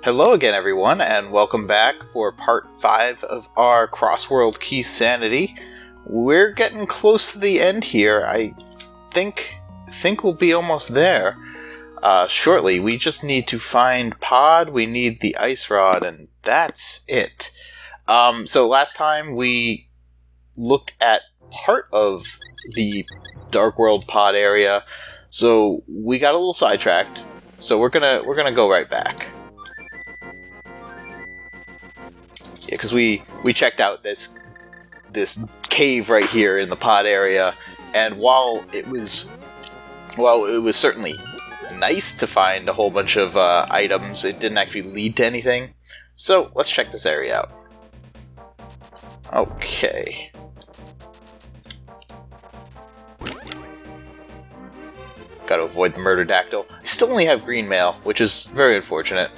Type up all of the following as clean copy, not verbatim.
Hello again, everyone, and welcome back for part 5 of our Crossworld Key Sanity. We're getting close to the end here. I think we'll be almost there shortly. We just need to find Pod, we need the ice rod, and that's it. So last time we looked at part of the Dark World Pod area, so we got a little sidetracked. So we're gonna go right back. Yeah, because we checked out this cave right here in the pod area, and while it was certainly nice to find a whole bunch of items, it didn't actually lead to anything. So let's check this area out. Okay. Gotta avoid the murder dactyl. I still only have green mail, which is very unfortunate.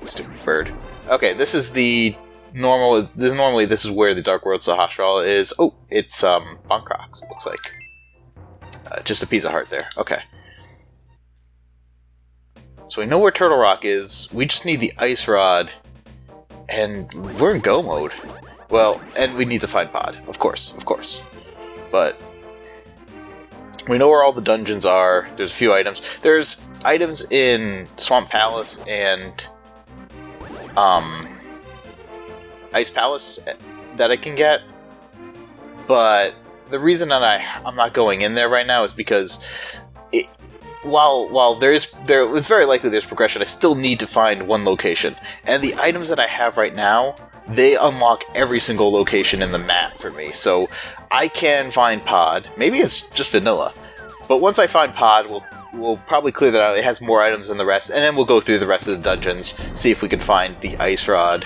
Stupid bird. Okay, this is the normal. Normally, this is where the Dark World Sahasrara is. Oh, it's Bonkrox. It looks like just a piece of heart there. Okay, so we know where Turtle Rock is. We just need the ice rod, and we're in go mode. Well, and we need to find Pod, of course. But we know where all the dungeons are. There's a few items. There's items in Swamp Palace and Ice Palace that I can get, but the reason that I'm not going in there right now is because while there was very likely there's progression, I still need to find one location, and the items that I have right now, they unlock every single location in the map for me, so I can find Pod. Maybe it's just vanilla, but once I find Pod, we'll probably clear that out. It has more items than the rest, and then we'll go through the rest of the dungeons, see if we can find the ice rod.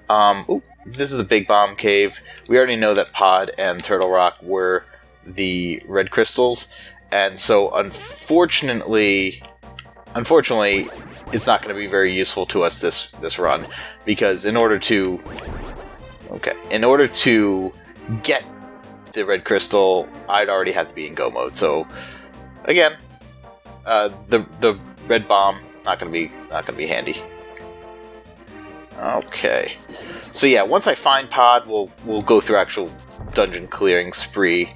Ooh, this is a Big Bomb Cave. We already know that Pod and Turtle Rock were the red crystals, and so unfortunately, it's not going to be very useful to us this run, because in order to get the red crystal, I'd already have to be in go mode. So again, the red bomb not gonna be handy. Okay, so yeah, once I find Pod, we'll go through actual dungeon clearing spree.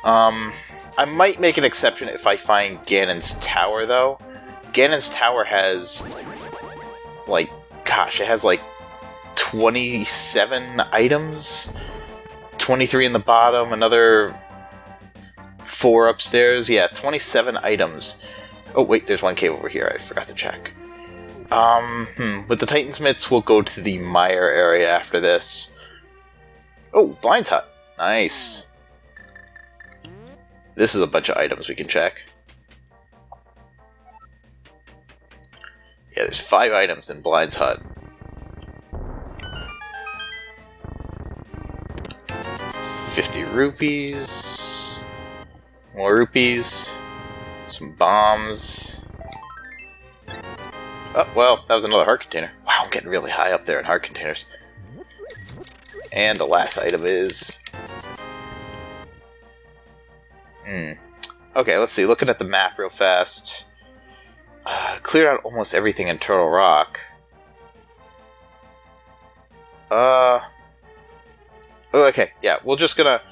I might make an exception if I find Ganon's Tower, though. Ganon's Tower has it has 27 items. 23 in the bottom, another 4 upstairs. Yeah, 27 items. Oh, wait, there's one cave over here. I forgot to check. With the Titansmiths, we'll go to the Mire area after this. Oh, Blind's Hut. Nice. This is a bunch of items we can check. Yeah, there's 5 items in Blind's Hut. 50 rupees, more rupees, some bombs. Oh, well, that was another heart container. Wow, I'm getting really high up there in heart containers. And the last item is... Okay, let's see, looking at the map real fast. Cleared out almost everything in Turtle Rock. Okay, yeah, we're just gonna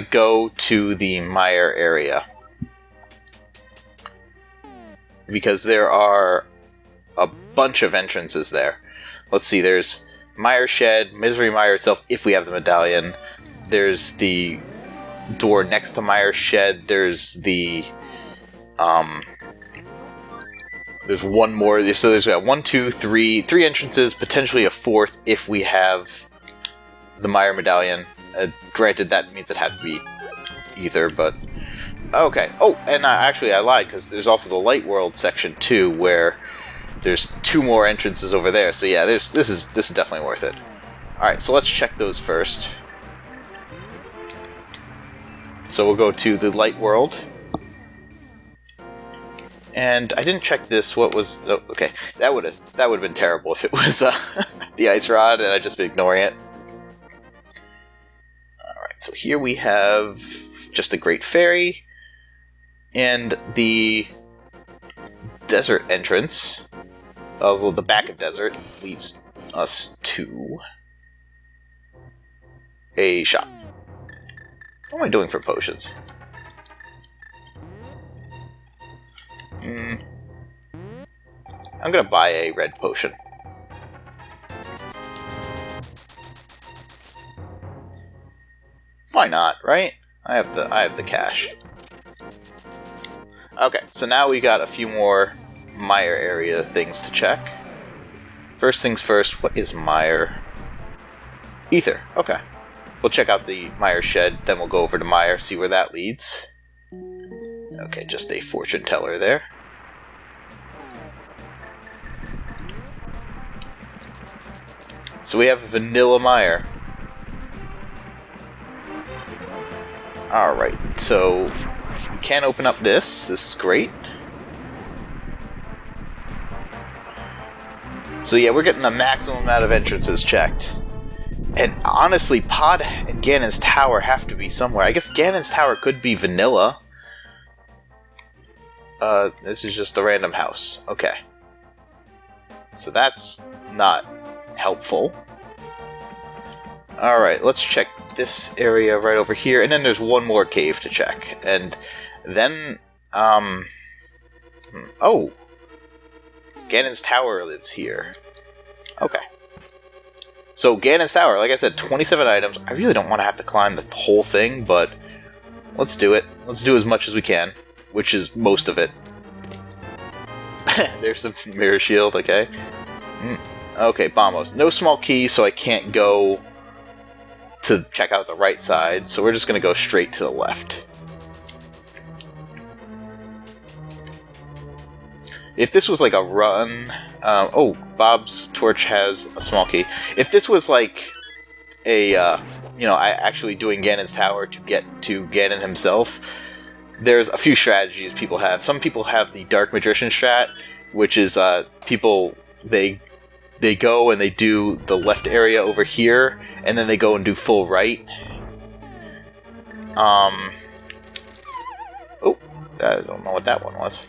go to the Mire area, because there are a bunch of entrances there. Let's see, there's Mire Shed, Misery Mire itself, if we have the medallion. There's the door next to Mire Shed. There's the there's one more. So there's 1, 2, 3 entrances, potentially a 4th if we have the Mire medallion. Granted, that means it had to be either, but... Okay. Oh, and actually I lied, because there's also the Light World section too, where there's 2 more entrances over there. So yeah, this is definitely worth it. Alright, so let's check those first. So we'll go to the Light World. And I didn't check this. What was... Oh, okay. That would have been terrible if it was the ice rod and I'd just been ignoring it. So here we have just a Great Ferry and the desert entrance. Well, the back of desert leads us to a shop. What am I doing for potions? I'm gonna buy a red potion. Why not, right? I have the cash. Okay, so now we got a few more mire area things to check. First things first, what is mire? Ether, okay. We'll check out the mire shed, then we'll go over to mire, see where that leads. Okay, just a fortune teller there. So we have vanilla mire. Alright, so we can open up this. This is great. So yeah, we're getting a maximum amount of entrances checked. And honestly, Pod and Ganon's Tower have to be somewhere. I guess Ganon's Tower could be vanilla. This is just a random house. Okay. So that's not helpful. Alright, let's check this area right over here. And then there's one more cave to check. And then, oh! Ganon's Tower lives here. Okay. So, Ganon's Tower, like I said, 27 items. I really don't want to have to climb the whole thing, but let's do it. Let's do as much as we can, which is most of it. There's the mirror shield, okay. Okay, Bombos. No small key, so I can't go to check out the right side, so we're just going to go straight to the left. If this was like a run... oh, Bob's torch has a small key. If this was like a, actually doing Ganon's Tower to get to Ganon himself, there's a few strategies people have. Some people have the Dark Magician strat, which is people, they go and they do the left area over here, and then they go and do full right. Oh, I don't know what that one was.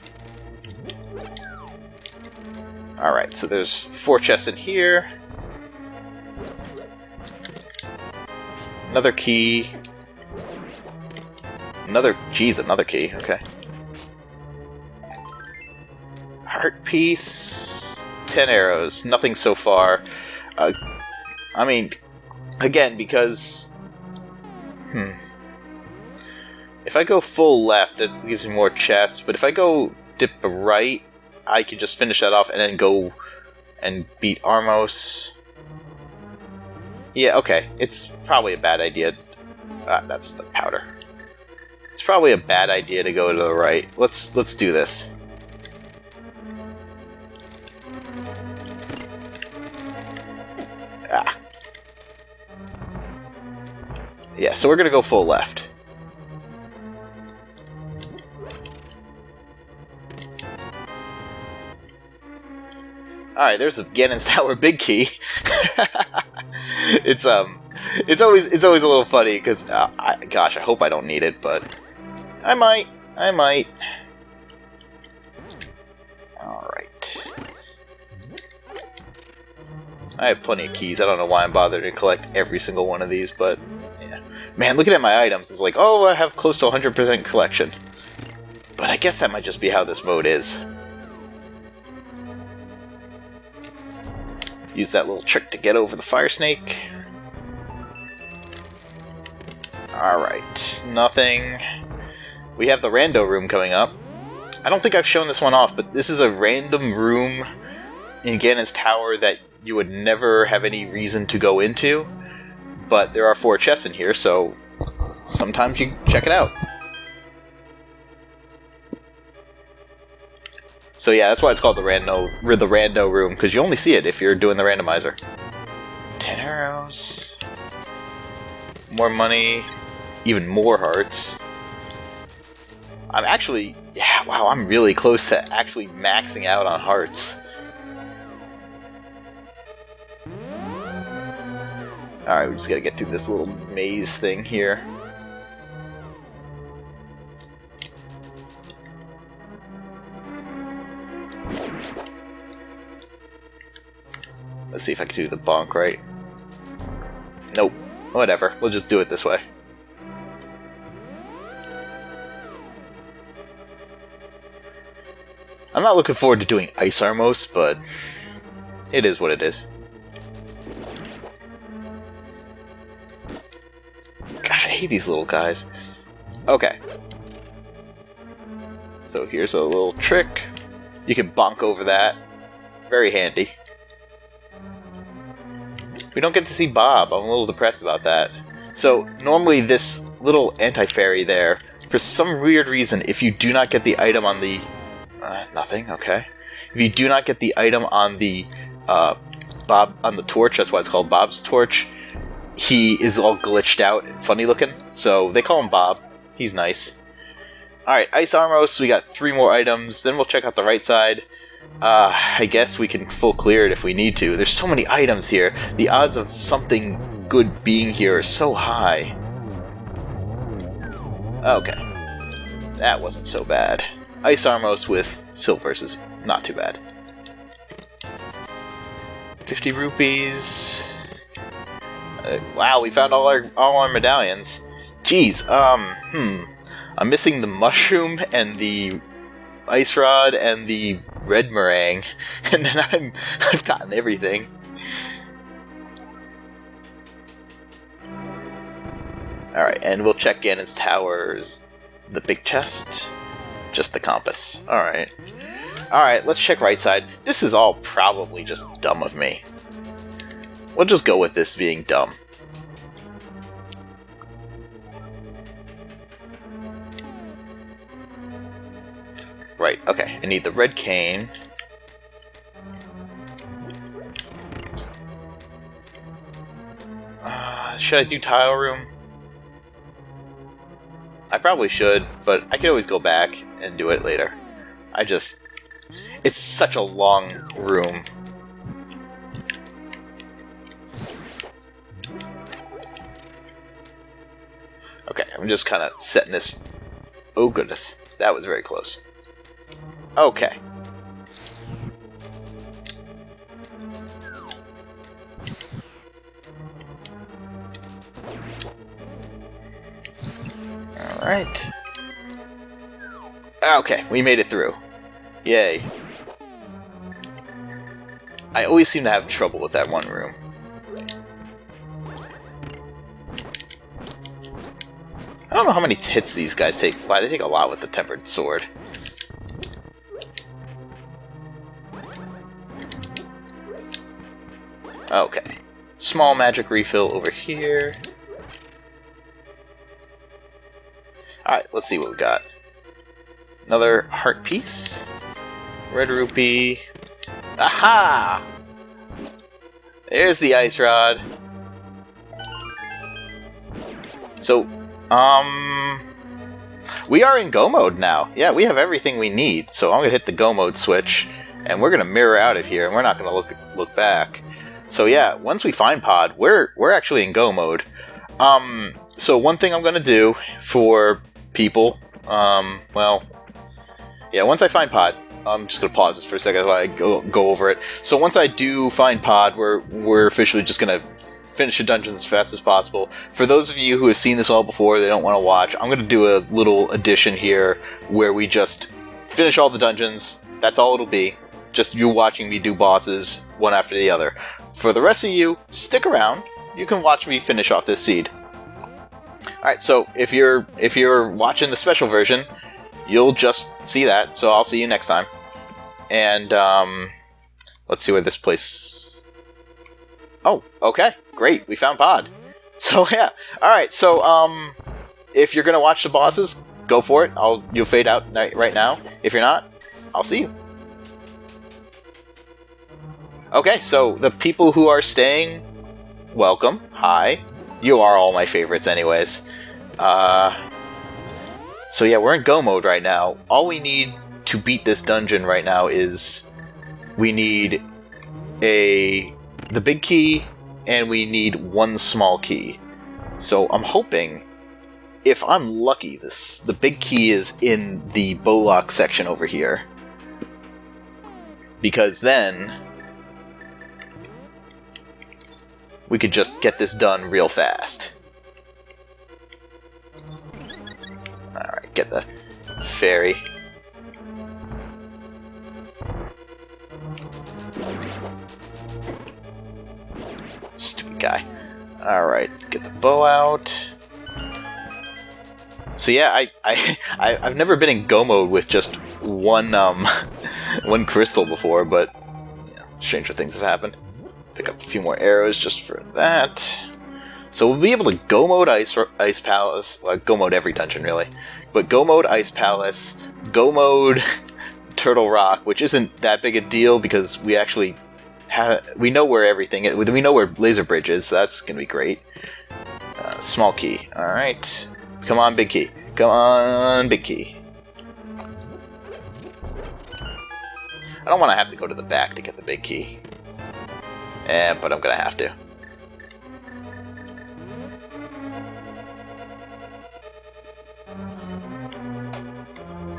Alright, so there's 4 chests in here. Another key. Another key, okay. Heart piece. 10 arrows, nothing so far. I mean, again, because... If I go full left, it gives me more chests, but if I go dip right, I can just finish that off and then go and beat Armos. Yeah, okay. It's probably a bad idea. That's the powder. It's probably a bad idea to go to the right. Let's do this. Yeah, so we're gonna go full left. Alright, there's the Ganon's Tower big key. It's always a little funny because gosh, I hope I don't need it, but I might. Alright. I have plenty of keys. I don't know why I'm bothering to collect every single one of these, but yeah. Man, looking at my items, it's like, oh, I have close to 100% collection. But I guess that might just be how this mode is. Use that little trick to get over the fire snake. Alright, nothing. We have the rando room coming up. I don't think I've shown this one off, but this is a random room in Ganon's Tower that you would never have any reason to go into. But there are 4 chests in here, so sometimes you check it out. So yeah, that's why it's called the rando room, because you only see it if you're doing the randomizer. 10 arrows. More money. Even more hearts. I'm actually... Yeah, wow, I'm really close to actually maxing out on hearts. Alright, we just gotta get through this little maze thing here. Let's see if I can do the bonk right. Nope. Whatever. We'll just do it this way. I'm not looking forward to doing Ice Armos, but it is what it is. Gosh, I hate these little guys. Okay. So here's a little trick. You can bonk over that. Very handy. We don't get to see Bob. I'm a little depressed about that. So normally this little anti-fairy there, for some weird reason, if you do not get the item on the... nothing, okay. If you do not get the item on the Bob on the torch, that's why it's called Bob's torch, he is all glitched out and funny looking. So they call him Bob. He's nice. Alright, Ice Armos, we got 3 more items, then we'll check out the right side. I guess we can full clear it if we need to. There's so many items here. The odds of something good being here are so high. Okay. That wasn't so bad. Ice Armos with silvers is not too bad. 50 rupees. Wow, we found all our medallions. Jeez, I'm missing the mushroom and the ice rod and the red meringue, and then I've gotten everything. Alright, and we'll check Ganon's towers. The big chest. Just the compass. Alright. Alright, let's check right side. This is all probably just dumb of me. We'll just go with this being dumb. Right, okay. I need the red cane. Should I do tile room? I probably should, but I can always go back and do it later. It's such a long room. Okay, I'm just kind of setting this... Oh goodness, that was very close. Okay. Alright. Okay, we made it through. Yay. I always seem to have trouble with that one room. I don't know how many hits these guys take. Wow, they take a lot with the tempered sword. Okay. Small magic refill over here. Alright, let's see what we got. Another heart piece. Red rupee. Aha! There's the ice rod. So, we are in go mode now. Yeah, we have everything we need. So I'm gonna hit the go mode switch, and we're gonna mirror out of here, and we're not gonna look back. So yeah, once we find Pod, we're actually in go mode. So one thing I'm gonna do for people, well, yeah, once I find Pod, I'm just gonna pause this for a second while I go over it. So once I do find Pod, we're officially just gonna finish the dungeons as fast as possible. For those of you who have seen this all before, they don't want to watch, I'm gonna do a little addition here where we just finish all the dungeons. That's all it'll be. Just you watching me do bosses one after the other. For the rest of you, stick around. You can watch me finish off this seed. Alright, so if you're watching the special version, you'll just see that, so I'll see you next time. And, let's see where this place... Oh, okay, great, we found Pod. So, yeah, alright, so, if you're gonna watch the bosses, go for it. You'll fade out right now. If you're not, I'll see you. Okay, so the people who are staying, welcome. Hi. You are all my favorites anyways. So yeah, we're in go mode right now. All we need to beat this dungeon right now is we need the big key and we need one small key. So I'm hoping, if I'm lucky, the big key is in the Bowlock section over here. Because then we could just get this done real fast. Alright, get the fairy. Stupid guy. Alright, get the bow out. So yeah, I've never been in go mode with just one one crystal before, but yeah, stranger things have happened. Pick up a few more arrows just for that. So we'll be able to go mode Ice Palace, well, go mode every dungeon really, but go mode Ice Palace, go mode Turtle Rock, which isn't that big a deal because we actually we know where everything is. We know where Laser Bridge is, so that's gonna be great. Small key, all right. Come on, big key. Come on, big key. I don't want to have to go to the back to get the big key. But I'm gonna have to.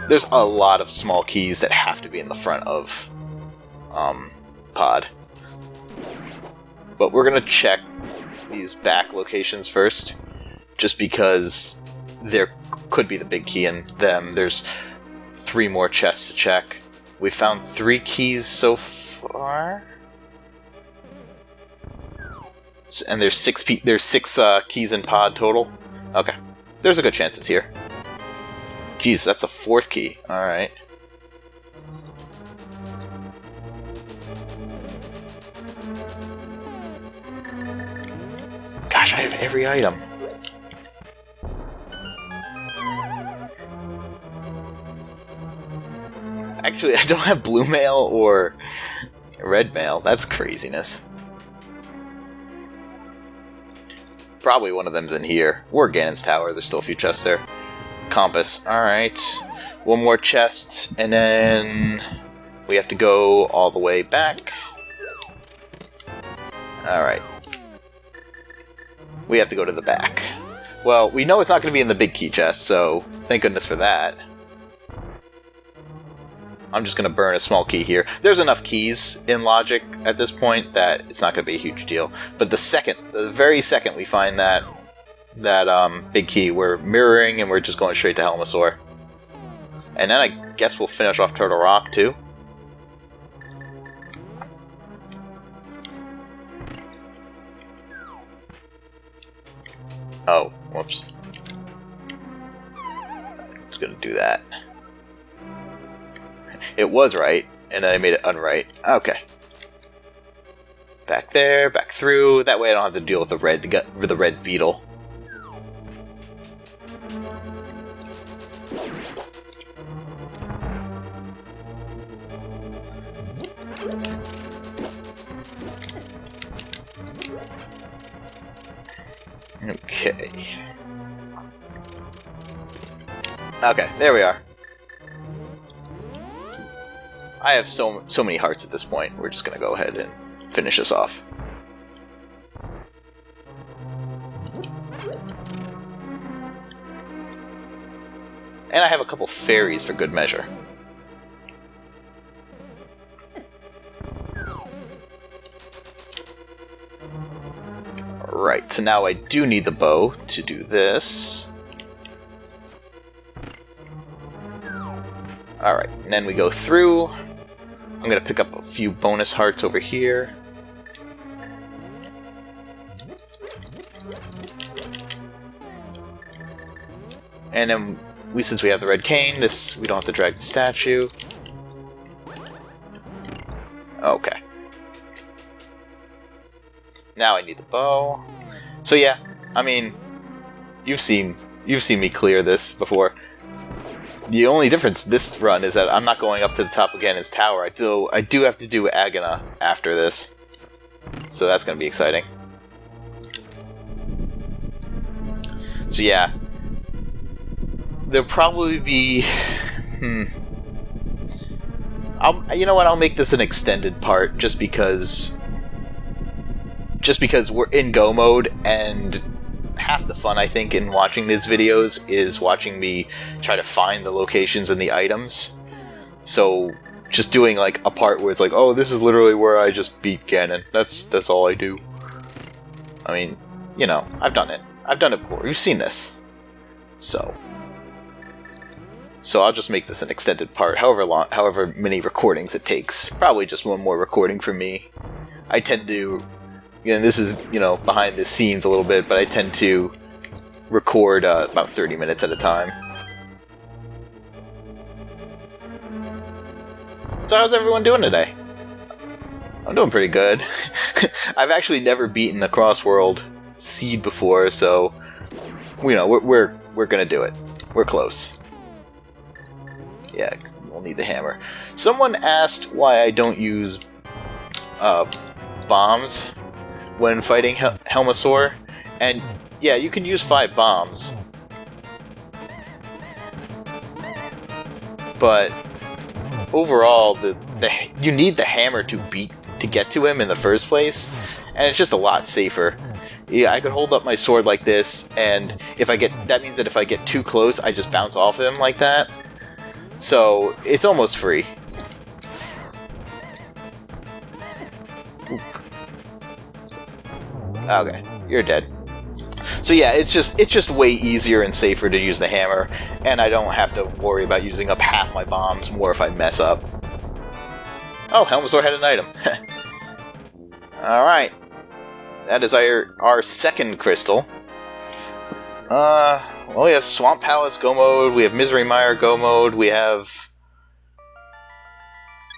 There's a lot of small keys that have to be in the front of pod. But we're gonna check these back locations first, just because there could be the big key in them. There's 3 more chests to check. We found 3 keys so far. And there's 6 keys in pod total. Okay. There's a good chance it's here. Jeez, that's a 4th key. Alright. Gosh, I have every item. Actually, I don't have blue mail or red mail. That's craziness. Probably one of them's in here. Or Ganon's Tower. There's still a few chests there. Compass. Alright. 1 more chest, and then we have to go all the way back. Alright. We have to go to the back. Well, we know it's not going to be in the big key chest, so thank goodness for that. I'm just going to burn a small key here. There's enough keys in logic at this point that it's not going to be a huge deal. But the very second we find that big key, we're mirroring and we're just going straight to Helmasaur. And then I guess we'll finish off Turtle Rock too. Oh, whoops. Just gonna do that. It was right, and then I made it unright. Okay. Back there, back through. That way I don't have to deal with the red beetle. Okay. Okay, there we are. I have so many hearts at this point. We're just gonna go ahead and finish this off. And I have a couple fairies for good measure. Right, so now I do need the bow to do this. Alright, and then we go through. I'm going to pick up a few bonus hearts over here. And then, since we have the red cane, we don't have to drag the statue. Okay. Now I need the bow. So yeah, I mean, you've seen me clear this before. The only difference this run is that I'm not going up to the top of Ganon's Tower. I do have to do Agana after this. So that's going to be exciting. So yeah. There'll probably be... you know what, I'll make this an extended part just because we're in go mode, and half the fun, I think, in watching these videos is watching me try to find the locations and the items. So just doing like a part where it's like, oh, this is literally where I just beat Ganon. That's all I do. I mean, you know, I've done it. I've done it before. You've seen this. So I'll just make this an extended part, however many recordings it takes. Probably just one more recording for me. I tend to, you know, this is, you know, behind the scenes a little bit, but I tend to record about 30 minutes at a time. So how's everyone doing today? I'm doing pretty good. I've actually never beaten the Crossworld seed before, so you know we're gonna do it. We're close. Yeah, we'll need the hammer. Someone asked why I don't use bombs when fighting Helmasaur, and yeah, you can use 5 bombs, but overall, you need the hammer to get to him in the first place, and it's just a lot safer. Yeah, I could hold up my sword like this, and that means that if I get too close, I just bounce off him like that. So it's almost free. Okay, you're dead. So yeah, it's just way easier and safer to use the hammer, and I don't have to worry about using up half my bombs more if I mess up. Oh, Helmasaur had an item. Alright. That is our second crystal. Well, we have Swamp Palace Go Mode, we have Misery Mire Go Mode, we have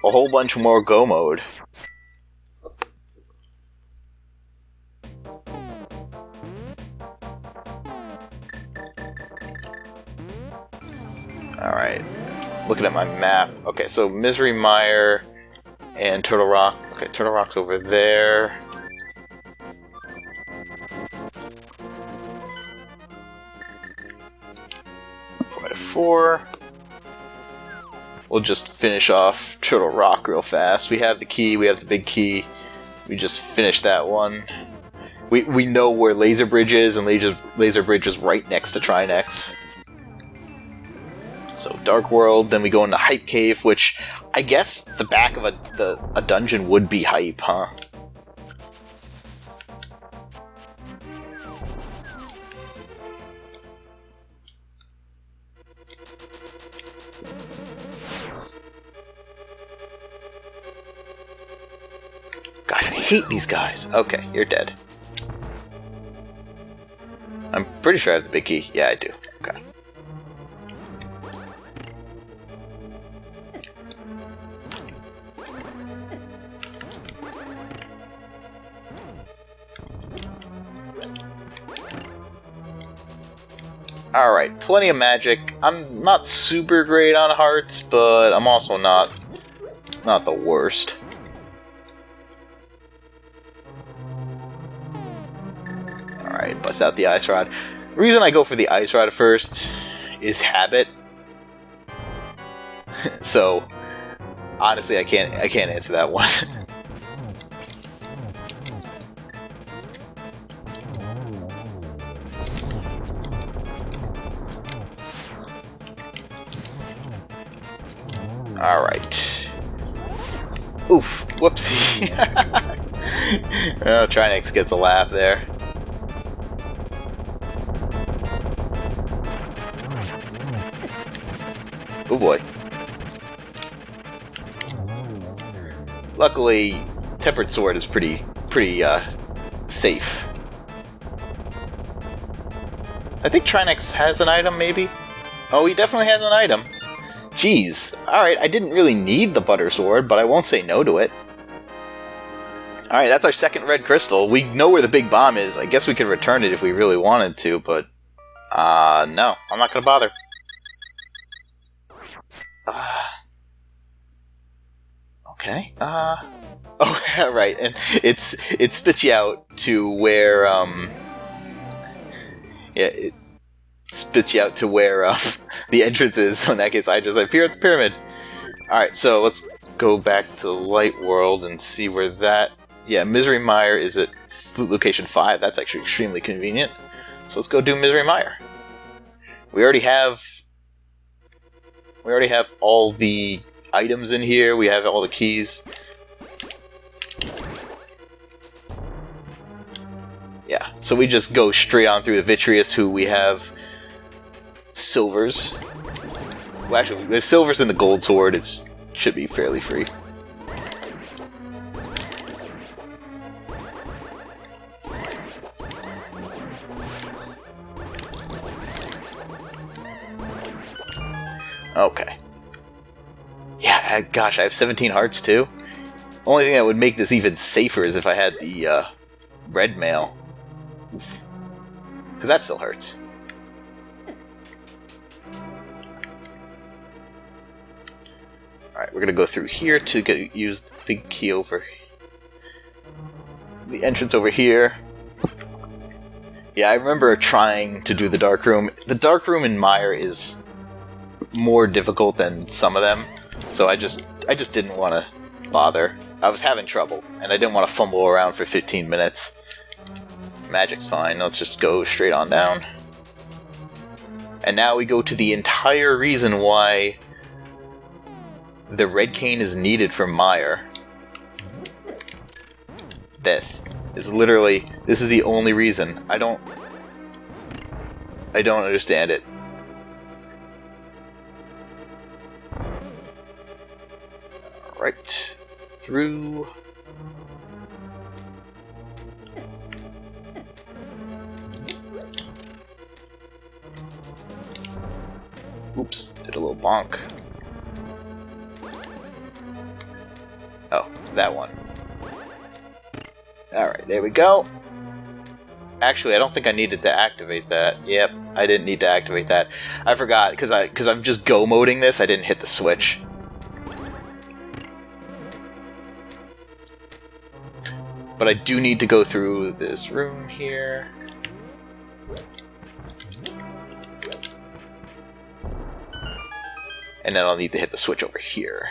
a whole bunch more Go Mode. Alright, looking at my map. Okay, so Misery Mire and Turtle Rock. Okay, Turtle Rock's over there. Four. We'll just finish off Turtle Rock real fast. We have the key, we have the big key. We just finished that one. We know where Laser Bridge is, and Laser Bridge is right next to Trinex. So Dark World, then we go into Hype Cave, which I guess the back of a dungeon would be hype, huh? Gosh, I hate these guys. Okay, you're dead. I'm pretty sure I have the big key. Yeah, I do. Okay. Alright, plenty of magic. I'm not super great on hearts, but I'm also not the worst. Alright, bust out the Ice Rod. The reason I go for the Ice Rod first is habit. So, honestly, I can't answer that one. Alright. Oof. Whoopsie. Oh, Trinex gets a laugh there. Oh boy. Luckily, Tempered Sword is pretty safe. I think Trinex has an item, maybe? Oh, he definitely has an item. Jeez. Alright, I didn't really need the Butter Sword, but I won't say no to it. Alright, that's our second red crystal. We know where the big bomb is. I guess we could return it if we really wanted to, but... no. I'm not gonna bother. Okay. Oh, yeah, right. And it spits you out to where, yeah, it spits you out to where, the entrance is. So in that case, I just appear at the pyramid. Alright, so let's go back to Light World and see where that... Yeah, Misery Mire is at location 5. That's actually extremely convenient. So let's go do Misery Mire. We already have all the items in here. We have all the keys. Yeah, so we just go straight on through the Vitreous, who we have silvers. Well, actually, we have silvers in the gold sword. It should be fairly free. Okay. Yeah, gosh, I have 17 hearts too. Only thing that would make this even safer is if I had the red mail. Because that still hurts. Alright, we're going to go through here to use the big key over the entrance over here. Yeah, I remember trying to do the dark room. The dark room in Mire is more difficult than some of them, so I just didn't want to bother. I was having trouble, and I didn't want to fumble around for 15 minutes. Magic's fine, let's just go straight on down. And now we go to the entire reason why the red cane is needed for Mire. This is the only reason. I don't understand it. Right through. Oops, did a little bonk. Oh, that one. Alright, there we go. Actually, I don't think I needed to activate that. Yep, I didn't need to activate that. I forgot, because I'm just go-moding this, I didn't hit the switch. But I do need to go through this room here. And then I'll need to hit the switch over here.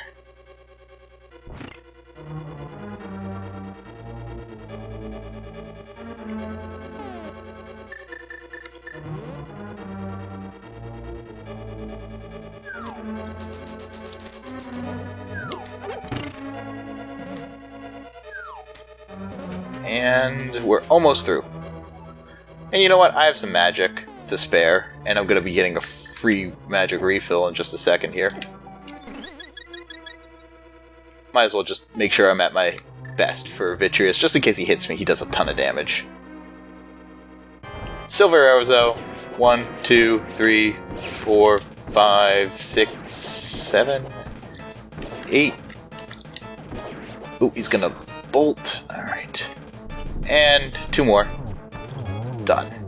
And we're almost through. And you know what? I have some magic to spare, and I'm going to be getting a free magic refill in just a second here. Might as well just make sure I'm at my best for Vitreous, just in case he hits me. He does a ton of damage. Silver arrows, though. 1, 2, 3, 4, 5, 6, 7, 8. Ooh, he's going to bolt. Alright. And 2 more. Done.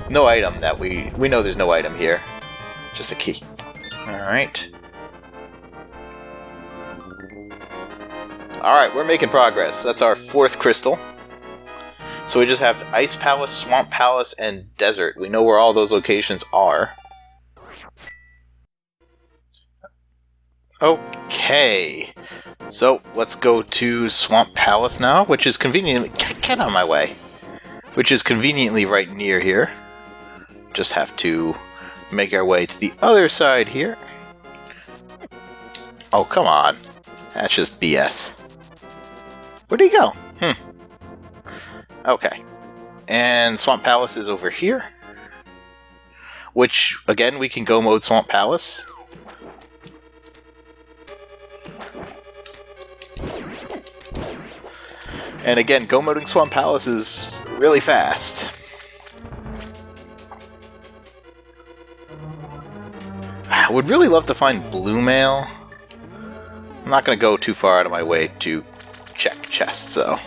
No item that we know there's no item here. Just a key. Alright. Alright, we're making progress. That's our 4th crystal. So we just have Ice Palace, Swamp Palace, and Desert. We know where all those locations are. Okay. So, let's go to Swamp Palace now, which is conveniently... Get out of my way! Which is conveniently right near here. Just have to make our way to the other side here. Oh, come on. That's just BS. Where'd he go? Okay. And Swamp Palace is over here. Which, again, we can go mode Swamp Palace. And again, go moding Swamp Palace is really fast. I would really love to find blue mail. I'm not going to go too far out of my way to check chests, though.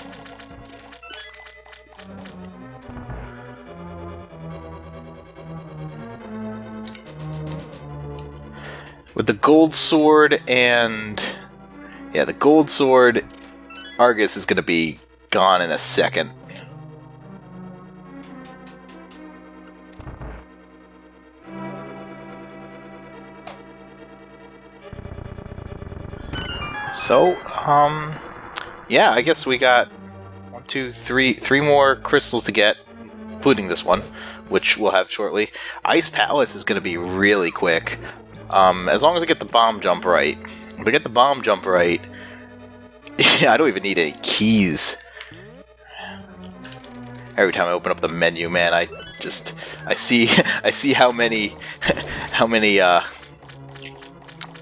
With the gold sword and... yeah, the gold sword, Argus is going to be gone in a second. So, yeah, I guess we got 1, 2, 3 more crystals to get, including this one, which we'll have shortly. Ice Palace is going to be really quick, as long as I get the bomb jump right. If I get the bomb jump right, yeah, I don't even need any keys. Every time I open up the menu, man, I see I see how many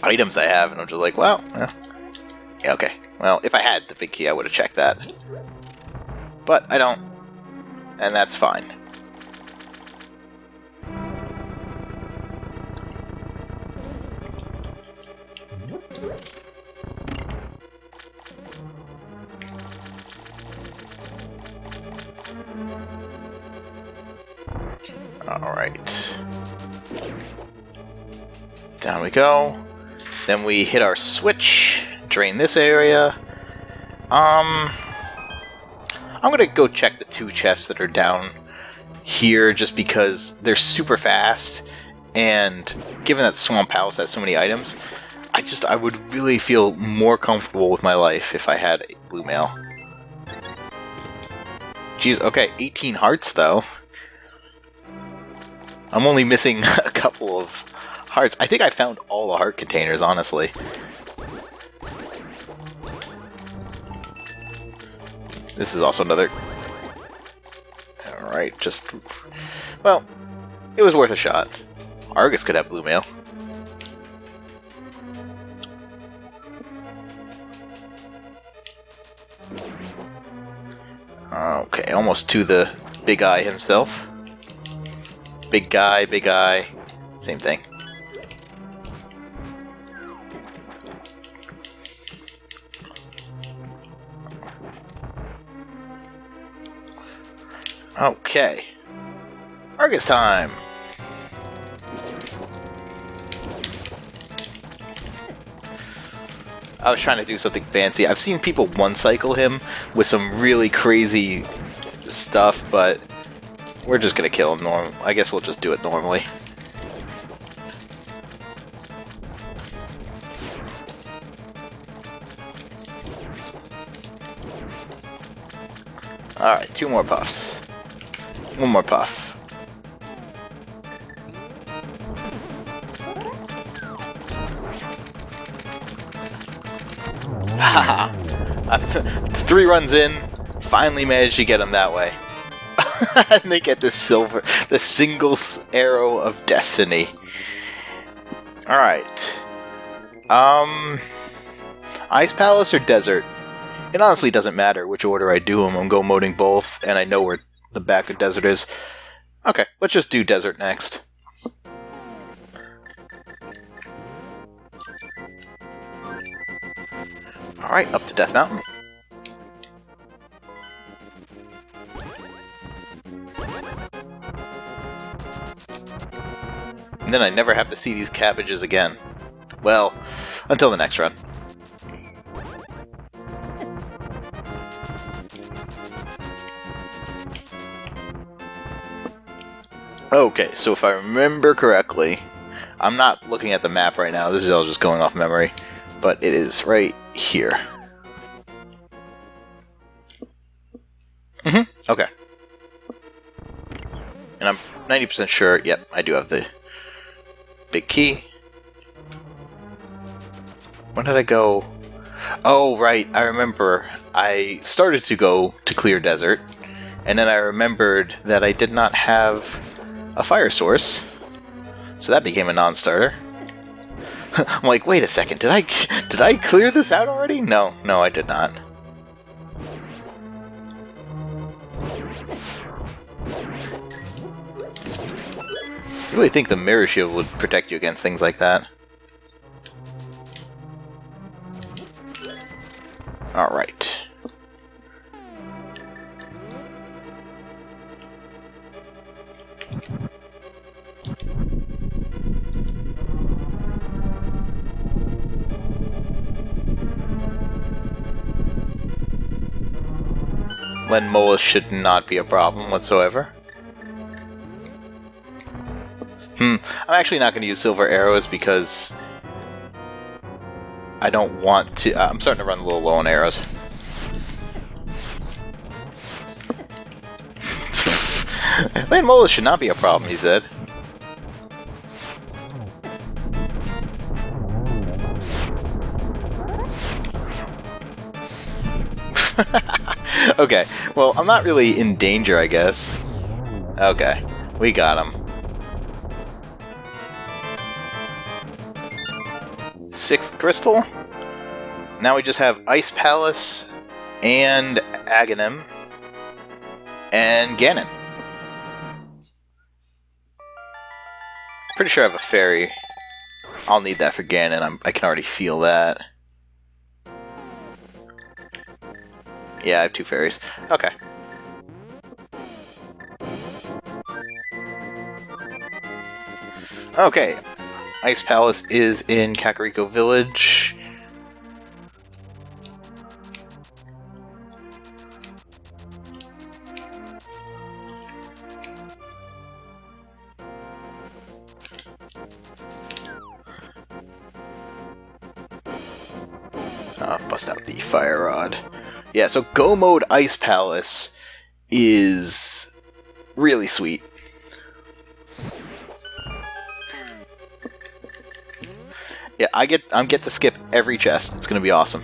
items I have, and I'm just like, well, yeah, okay. Well, if I had the big key, I would have checked that. But I don't, and that's fine. Alright. Down we go. Then we hit our switch, drain this area. I'm gonna go check the 2 chests that are down here just because they're super fast, and given that Swamp House has so many items, I would really feel more comfortable with my life if I had a blue mail. Jeez, okay, 18 hearts though. I'm only missing a couple of hearts. I think I found all the heart containers, honestly. This is also another... Alright, just... Well, it was worth a shot. Argus could have blue mail. Okay, almost to the big eye himself. Big guy, same thing. Okay. Argus time! I was trying to do something fancy. I've seen people one-cycle him with some really crazy stuff, but we're just gonna kill him I guess we'll just do it normally. Alright, 2 more puffs. 1 more puff. Haha! 3 runs in, finally managed to get him that way. And they get the single arrow of destiny. Alright. Ice Palace or Desert? It honestly doesn't matter which order I do them. I'm go moding both, and I know where the back of Desert is. Okay, let's just do Desert next. Alright, up to Death Mountain. And then I never have to see these cabbages again. Well, until the next run. Okay, so if I remember correctly, I'm not looking at the map right now, this is all just going off memory, but it is right here. Okay. And I'm 90% sure, yep, I do have the big key. When did I go? Oh, right, I remember. I started to go to Clear Desert, and then I remembered that I did not have a fire source, so that became a non-starter. I'm like, wait a second, did I clear this out already? No, I did not. I really think the Mirror Shield would protect you against things like that. Alright. Len Mola should not be a problem whatsoever. I'm actually not going to use silver arrows because I don't want to... I'm starting to run a little low on arrows. Len Mola should not be a problem, he said. Okay, well, I'm not really in danger, I guess. Okay, we got him. 6th crystal. Now we just have Ice Palace and Aghanim and Ganon. Pretty sure I have a fairy. I'll need that for Ganon. I can already feel that. Yeah, I have 2 fairies. Okay. Okay. Ice Palace is in Kakariko Village. Bust out the fire rod. Yeah, so Go Mode Ice Palace is really sweet. Yeah, I get to skip every chest. It's gonna be awesome.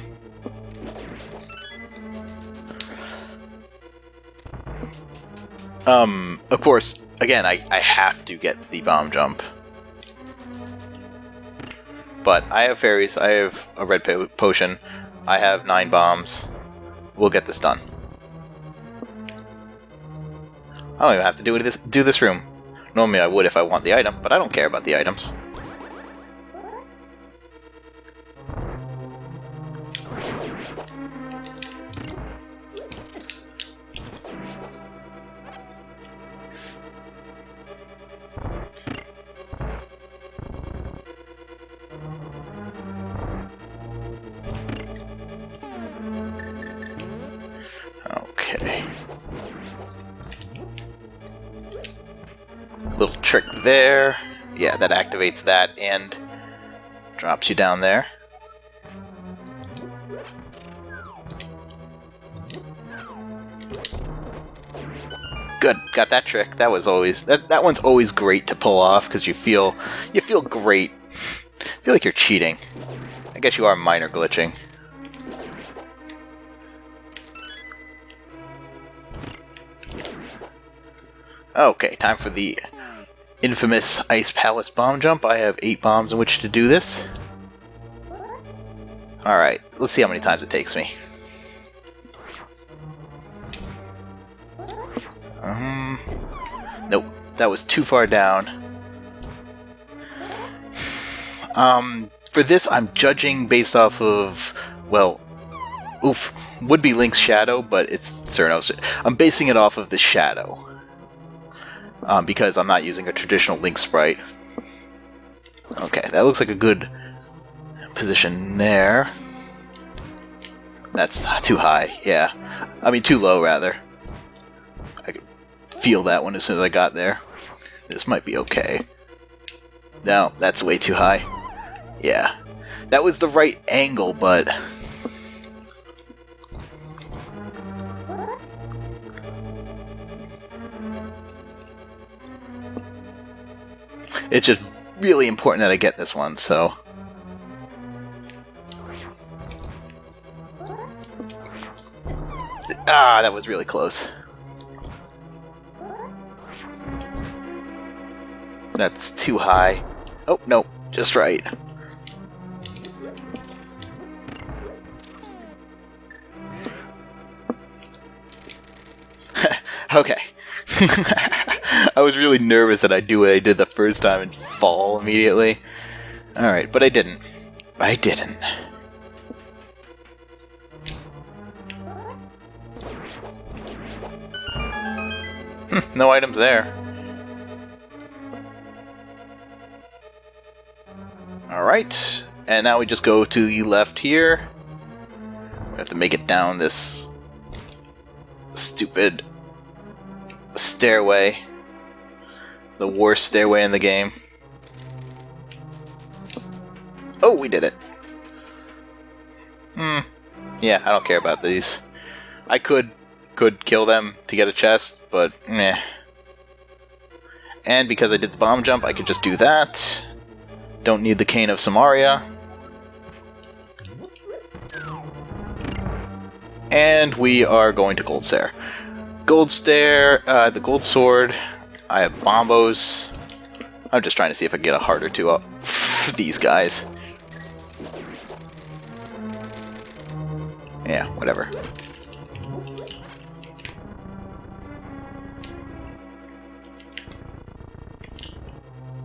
Of course, again, I have to get the bomb jump. But I have fairies, I have a red potion, I have 9 bombs. We'll get this done. I don't even have to do this room. Normally I would if I want the item, but I don't care about the items. Okay. Little trick there. Yeah, that activates that and drops you down there. Good, got that trick. That was always that one's always great to pull off because you feel great. Feel like you're cheating. I guess you are minor glitching. Okay, time for the infamous Ice Palace bomb jump. I have 8 bombs in which to do this. Alright, let's see how many times it takes me. Nope, that was too far down. For this, I'm judging based off of, well, would be Link's shadow, but it's Cerno's. I'm basing it off of the shadow. Because I'm not using a traditional Link sprite. Okay, that looks like a good position there. That's too high, yeah. I mean, too low, rather. I could feel that one as soon as I got there. This might be okay. No, that's way too high. Yeah. That was the right angle, but... it's just really important that I get this one, so... Ah, that was really close. That's too high. Oh, no, just right. Okay. I was really nervous that I'd do what I did the first time and fall immediately. Alright, but I didn't. I didn't. No items there. Alright, and now we just go to the left here. We have to make it down this stupid stairway. The worst stairway in the game. Oh, we did it. Yeah, I don't care about these. I could kill them to get a chest, but meh. And because I did the bomb jump, I could just do that. Don't need the Cane of Samaria. And we are going to Gold Stair. Gold Stair, the Gold Sword. I have Bombos. I'm just trying to see if I can get a heart or two up for these guys. Yeah, whatever.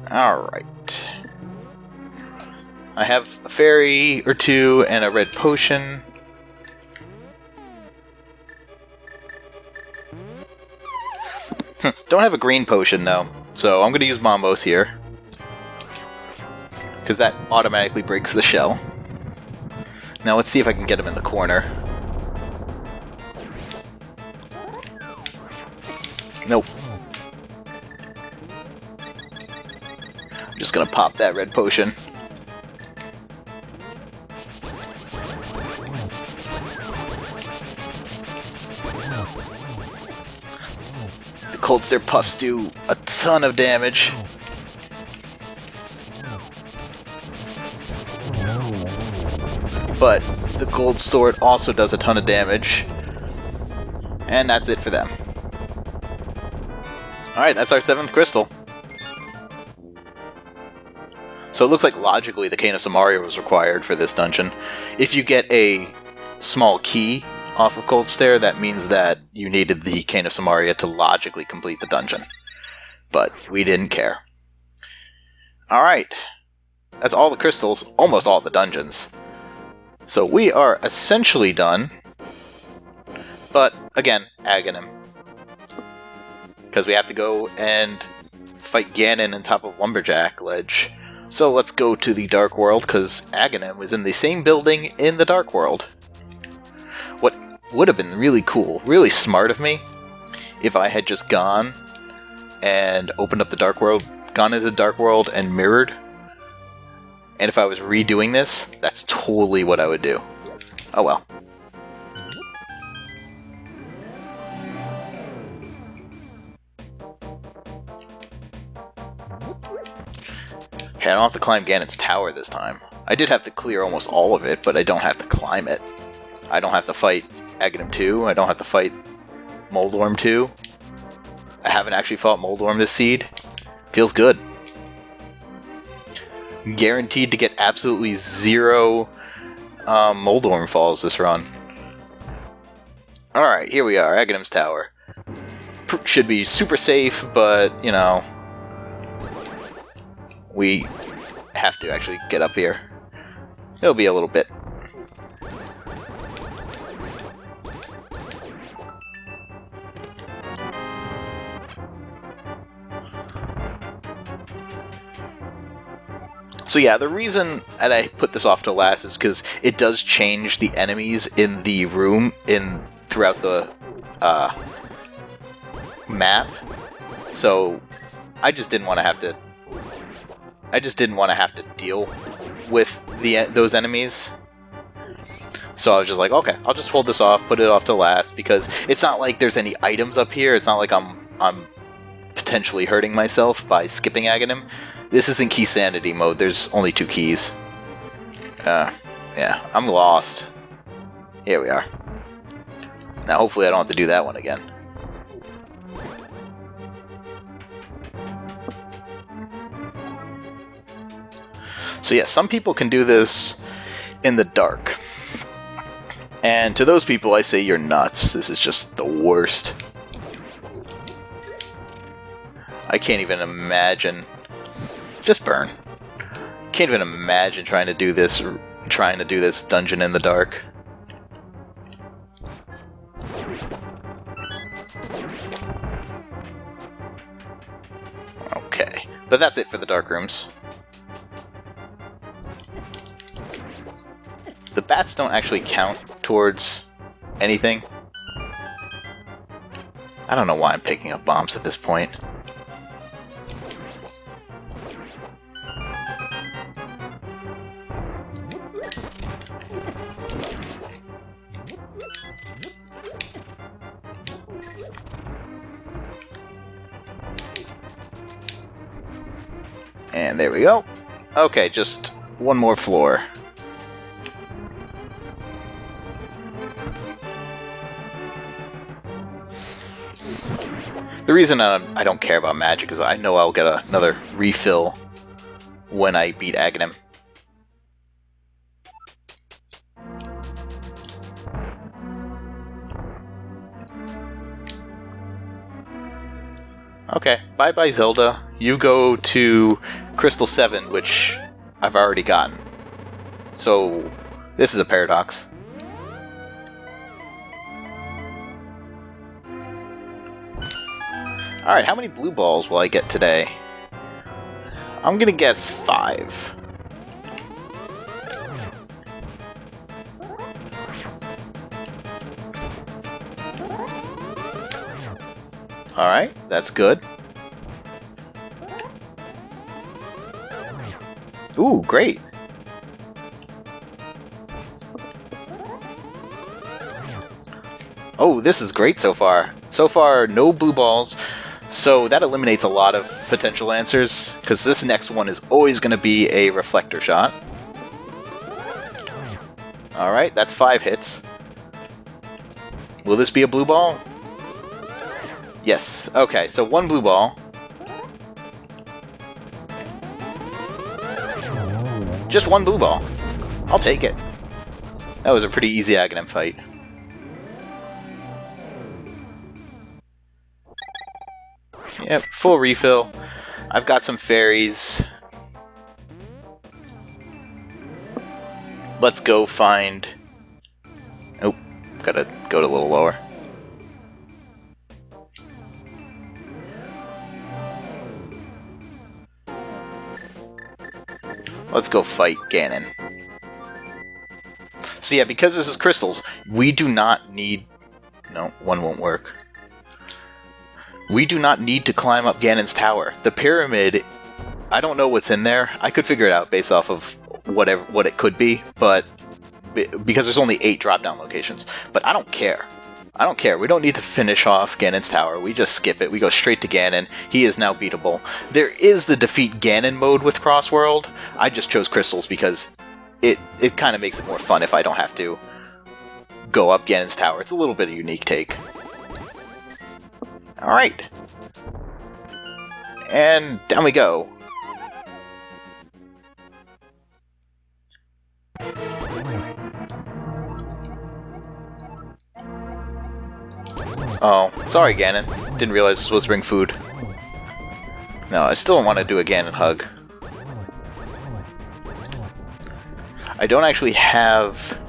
Alright. I have a fairy or two and a red potion. Don't have a green potion though, so I'm going to use Bombos here. Because that automatically breaks the shell. Now let's see if I can get him in the corner. Nope. I'm just gonna pop that red potion. The Cold Stare Puffs do a ton of damage. But the Gold Sword also does a ton of damage. And that's it for them. Alright, that's our 7th crystal. So it looks like logically the Cane of Samaria was required for this dungeon. If you get a small key off of Cold Stare, that means that you needed the Cane of Samaria to logically complete the dungeon. But we didn't care. Alright. That's all the crystals, almost all the dungeons. So we are essentially done. But, again, Aghanim. Because we have to go and fight Ganon on top of Lumberjack Ledge. So let's go to the Dark World, because Aghanim was in the same building in the Dark World. What would have been really cool, really smart of me, if I had just gone and opened up the Dark World, gone into the Dark World and mirrored. And if I was redoing this, that's totally what I would do. Oh well. Hey, I don't have to climb Ganon's tower this time. I did have to clear almost all of it, but I don't have to climb it. I don't have to fight Aghanim 2, I don't have to fight Moldorm 2. I haven't actually fought Moldorm this seed. Feels good. Guaranteed to get absolutely 0 Moldorm falls this run. Alright, here we are, Aghanim's tower. Should be super safe, but, you know, we have to actually get up here. It'll be a little bit. So yeah, the reason that I put this off to last is because it does change the enemies in the room throughout the map. So I just didn't want to have to. I just didn't want to have to deal with those enemies. So I was just like, okay, I'll just hold this off, put it off to last, because it's not like there's any items up here. It's not like I'm potentially hurting myself by skipping Aghanim. This isn't key sanity mode. There's only 2 keys. Yeah, I'm lost. Here we are. Now hopefully I don't have to do that one again. So yeah, some people can do this in the dark. And to those people I say you're nuts. This is just the worst. I can't even imagine. Just burn. Can't even imagine trying to do this dungeon in the dark. Okay, but that's it for the dark rooms. The bats don't actually count towards anything. I don't know why I'm picking up bombs at this point. And there we go. Okay, just one more floor. The reason I don't care about magic is I know I'll get another refill when I beat Aghanim. Okay, bye-bye Zelda. You go to Crystal 7, which I've already gotten. So, this is a paradox. Alright, how many blue balls will I get today? I'm gonna guess 5. Alright, that's good. Ooh, great. Oh, this is great so far. So far, no blue balls, so that eliminates a lot of potential answers, because this next one is always going to be a reflector shot. Alright, that's 5 hits. Will this be a blue ball? Yes. Okay, so 1 blue ball. Just 1 blue ball. I'll take it. That was a pretty easy Aghanim fight. Yep, full refill. I've got some fairies. Let's go find... Oh, gotta go a little lower. Let's go fight Ganon. So yeah, because this is crystals, we do not need... No, 1 won't work. We do not need to climb up Ganon's tower. The pyramid, I don't know what's in there. I could figure it out based off of what it could be, but because there's only 8 drop-down locations. But I don't care. I don't care. We don't need to finish off Ganon's tower. We just skip it. We go straight to Ganon. He is now beatable. There is the defeat Ganon mode with Crossworld. I just chose crystals because it kind of makes it more fun if I don't have to go up Ganon's tower. It's a little bit of a unique take. Alright. And down we go. Oh, sorry Ganon. Didn't realize I was supposed to bring food. No, I still don't want to do a Ganon hug. I don't actually have...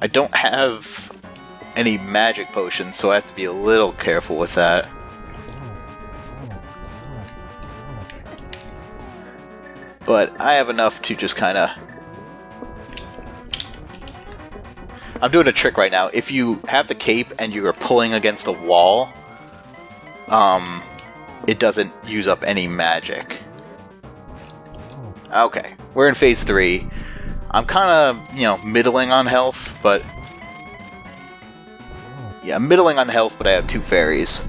I don't have any magic potions, so I have to be a little careful with that. But I have enough to just kind of... I'm doing a trick right now. If you have the cape and you are pulling against a wall, it doesn't use up any magic. Okay, we're in phase 3. I'm kind of, middling on health, but... Yeah, I'm middling on health, but I have 2 fairies.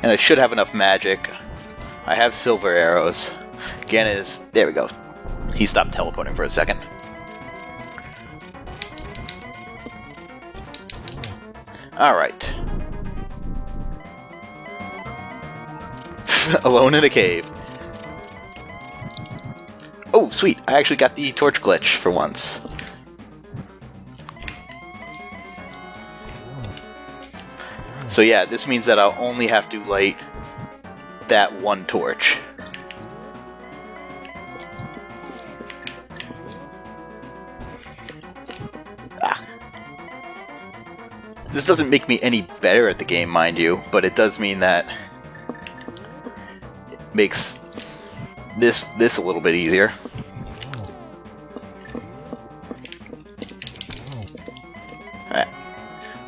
And I should have enough magic. I have silver arrows. Ganon is... There we go. He stopped teleporting for a second. Alright. Alone in a cave. Oh, sweet. I actually got the torch glitch for once. So yeah, this means that I'll only have to light that 1 torch. Ah. This doesn't make me any better at the game, mind you, but it does mean that it makes this a little bit easier. Alright.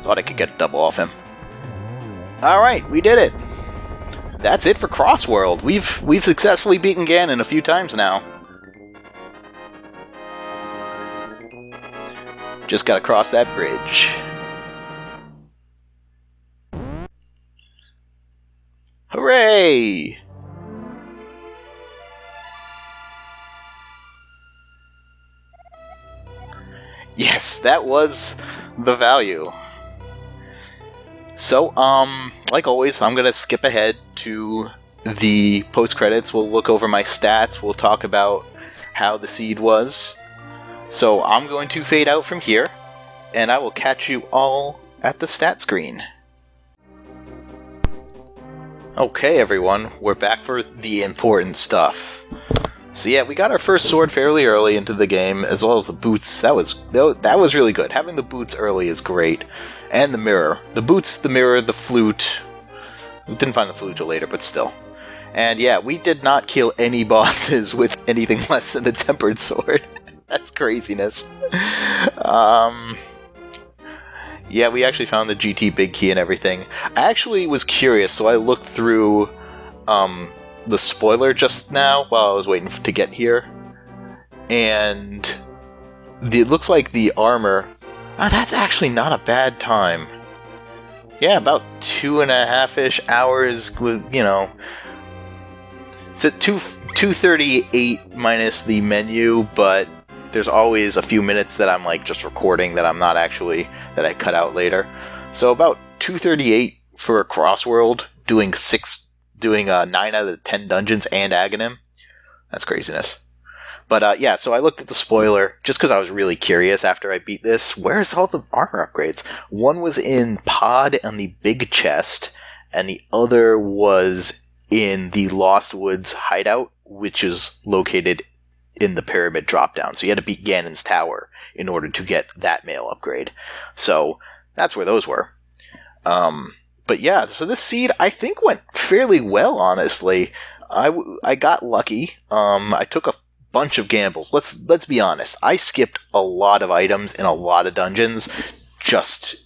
Thought I could get a double off him. Alright, we did it! That's it for Crossworld. We've successfully beaten Ganon a few times now. Just gotta cross that bridge. Hooray! Yes, that was the value. So, like always, I'm gonna skip ahead to the post-credits. We'll look over my stats, we'll talk about how the seed was. So I'm going to fade out from here, and I will catch you all at the stat screen. Okay everyone, we're back for the important stuff. So yeah, we got our first sword fairly early into the game, as well as the boots. That was really good. Having the boots early is great. And the mirror. The boots, the mirror, the flute. We didn't find the flute till later, but still. And yeah, we did not kill any bosses with anything less than a tempered sword. That's craziness. Yeah, we actually found the GT big key and everything. I actually was curious, so I looked through the spoiler just now while I was waiting to get here. And it looks like the armor... Oh, that's actually not a bad time. Yeah, about 2.5-ish hours with, you know... It's at 2:38 minus the menu, but there's always a few minutes that I'm like just recording that I'm not actually, that I cut out later. So about 2:38 for a Crossworld, doing 9 out of the 10 dungeons and Aghanim. That's craziness. But yeah, so I looked at the spoiler just because I was really curious after I beat this. Where's all the armor upgrades? One was in Pod on the big chest, and the other was in the Lost Woods hideout, which is located in the pyramid dropdown. So you had to beat Ganon's tower in order to get that mail upgrade. So that's where those were. But yeah, so this seed I think went fairly well, honestly. I got lucky. I took a bunch of gambles. Let's be honest. I skipped a lot of items in a lot of dungeons just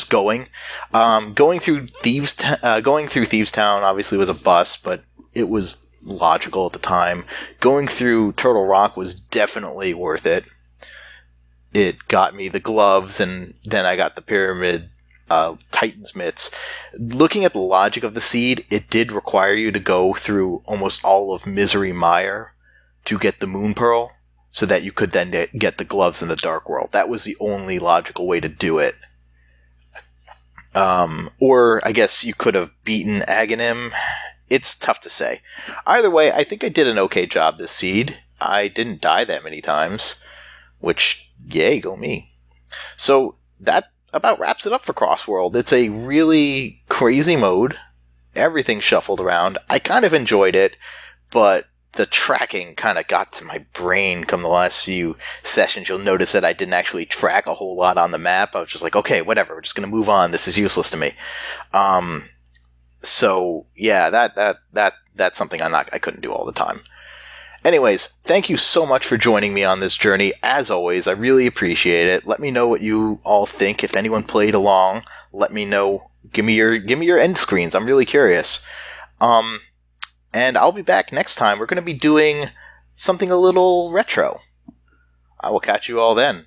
going. Going through Thieves Town obviously was a bust, but it was logical at the time. Going through Turtle Rock was definitely worth it. It got me the gloves, and then I got the pyramid Titan's mitts. Looking at the logic of the seed, it did require you to go through almost all of Misery Mire to get the Moon Pearl, so that you could then get the gloves in the Dark World. That was the only logical way to do it. Or I guess you could have beaten Aghanim. It's tough to say. Either way, I think I did an okay job this seed. I didn't die that many times, which, yay, go me. So that about wraps it up for Crossworld. It's a really crazy mode. Everything shuffled around. I kind of enjoyed it, but the tracking kind of got to my brain come the last few sessions. You'll notice that I didn't actually track a whole lot on the map. I was just like, okay, whatever, we're just going to move on. This is useless to me. So yeah, that's something I couldn't do all the time. Anyways, thank you so much for joining me on this journey. As always, I really appreciate it. Let me know what you all think. If anyone played along, let me know. Give me your end screens. I'm really curious. And I'll be back next time. We're going to be doing something a little retro. I will catch you all then.